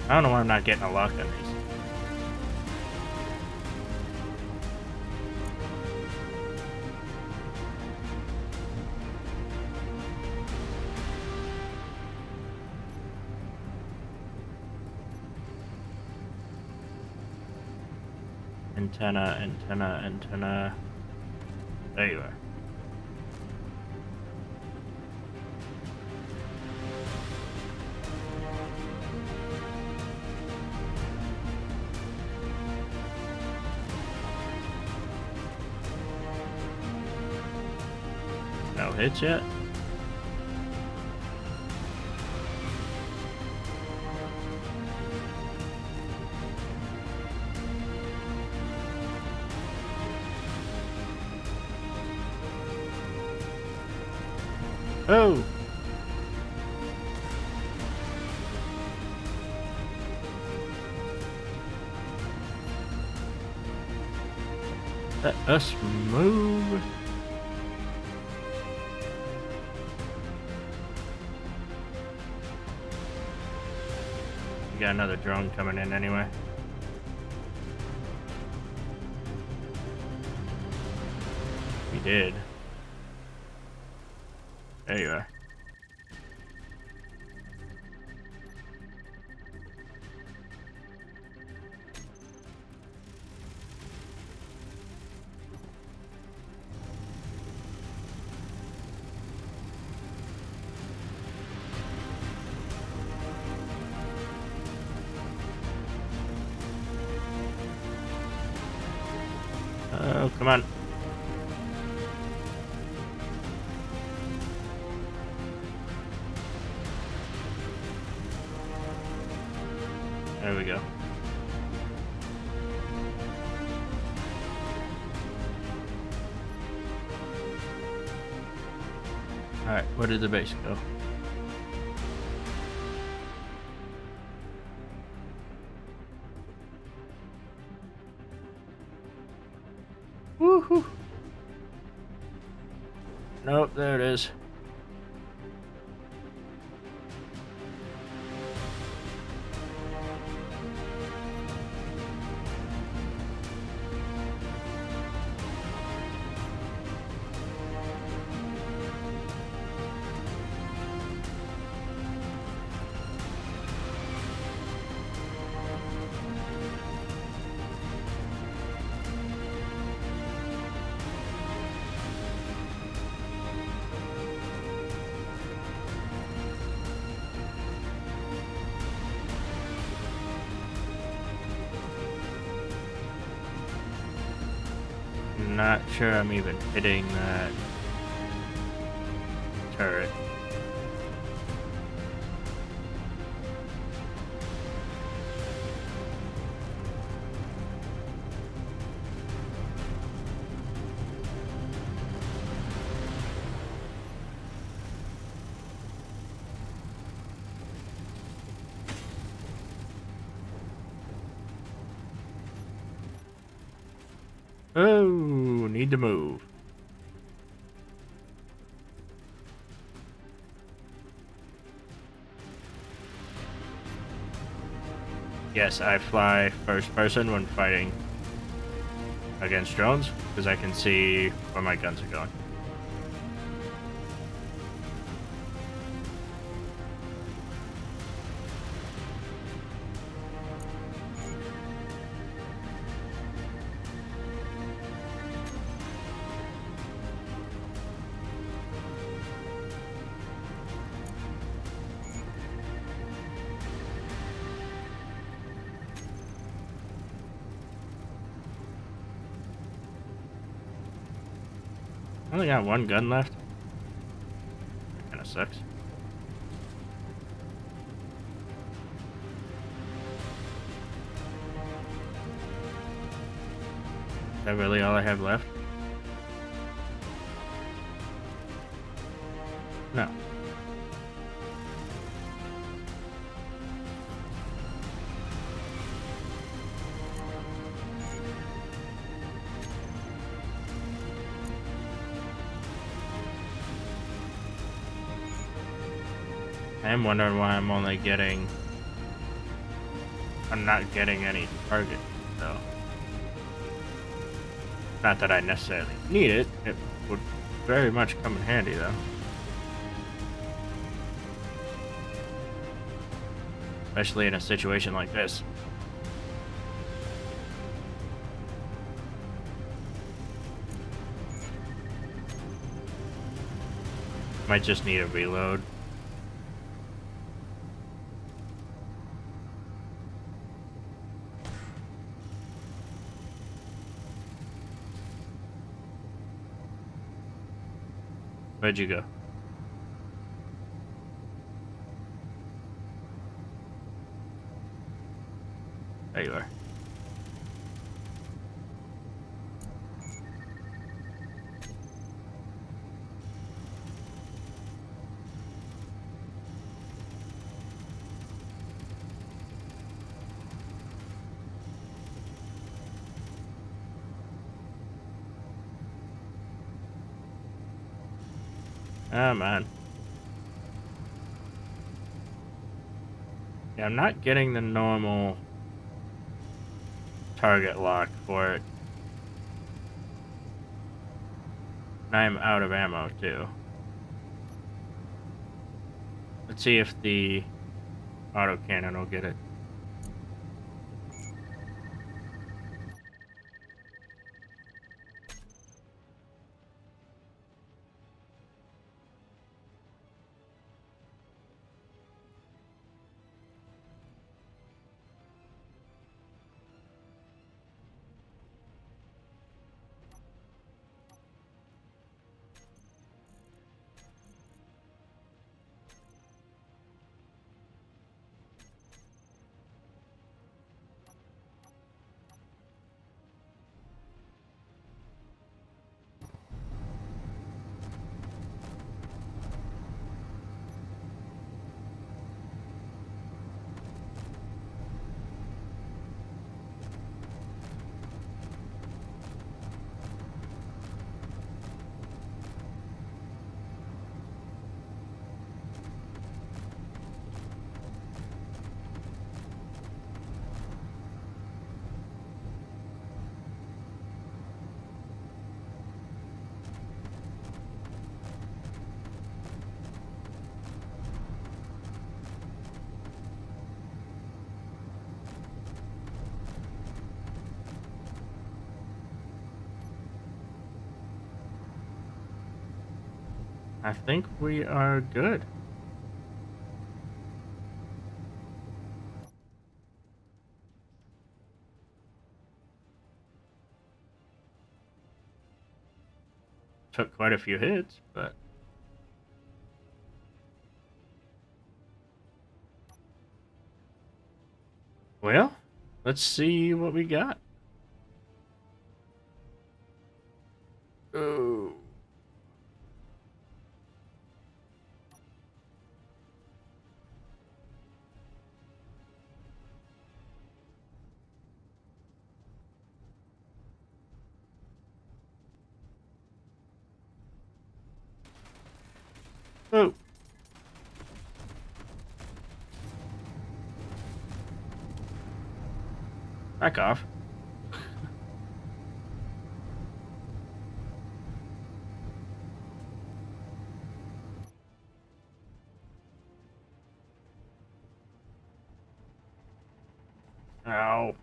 I don't know why I'm not getting a lock on these. Antenna, antenna, antenna. There you are. No hits yet? Oh! Let us move. We got another drone coming in anyway. We did. There you are. Oh, come on. There we go. Alright, where did the base go? Woohoo! Nope, there it is. not sure I'm even hitting that turret. Oh, need to move. Yes, I fly first person when fighting against drones, because I can see where my guns are going. I only got one gun left. That kind of sucks. Is that really all I have left? No. I am wondering why I'm not getting any target, though. Not that I necessarily need it. It would very much come in handy, though. Especially in a situation like this. Might just need a reload. Where'd you go? There you are. Ah, man. Yeah, I'm not getting the normal target lock for it. And I'm out of ammo, too. Let's see if the autocannon will get it. I think we are good. took quite a few hits, but... Well, let's see what we got. Oh. Oh. Back off. Ow.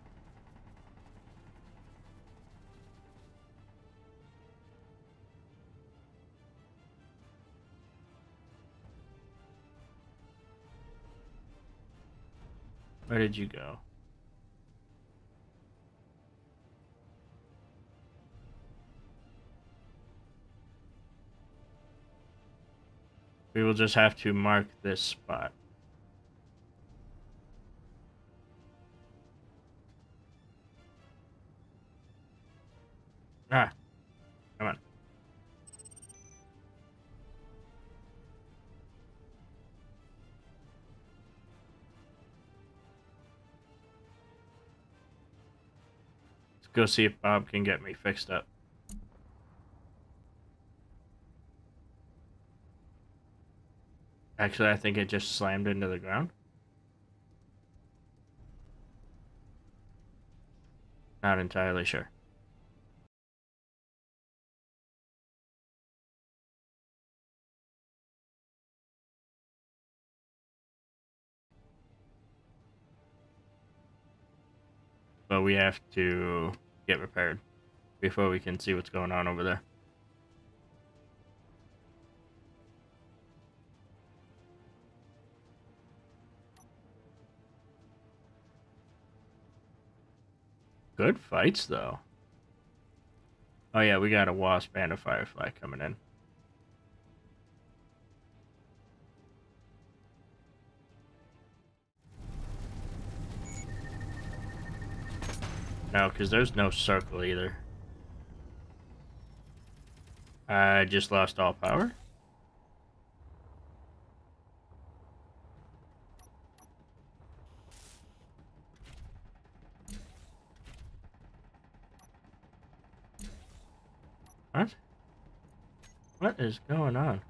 Where did you go? We will just have to mark this spot. Ah, come on. Let's go see if Bob can get me fixed up. Actually, I think it just slammed into the ground. Not entirely sure. But we have to get repaired before we can see what's going on over there. Good fights, though. Oh yeah, we got a wasp and a firefly coming in. No, because there's no circle either. I just lost all power. What? What is going on?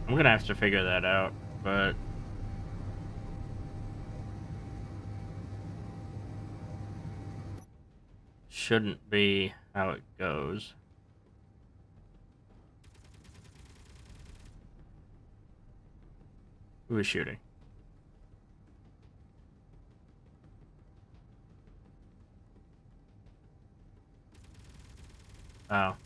I'm gonna have to figure that out, but shouldn't be how it goes. Who is shooting? Oh.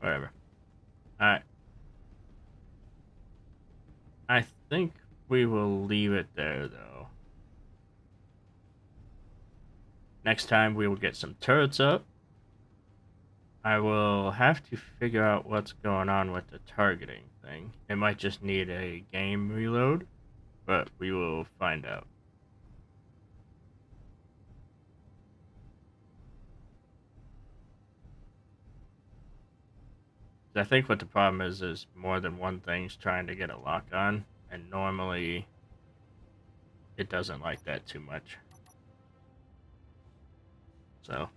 Whatever. Alright. I think we will leave it there, though. Next time we will get some turrets up. I will have to figure out what's going on with the targeting thing. It might just need a game reload, but we will find out. I think what the problem is more than one thing's trying to get a lock on, and normally it doesn't like that too much. So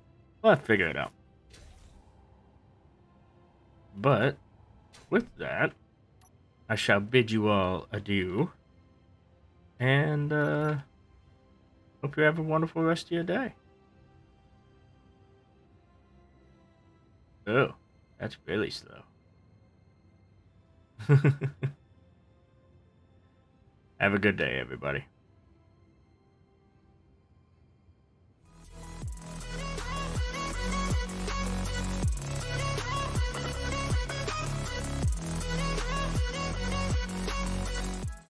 we'll have to figure it out. But with that, I shall bid you all adieu, and hope you have a wonderful rest of your day. Oh, that's really slow. Have a good day, everybody.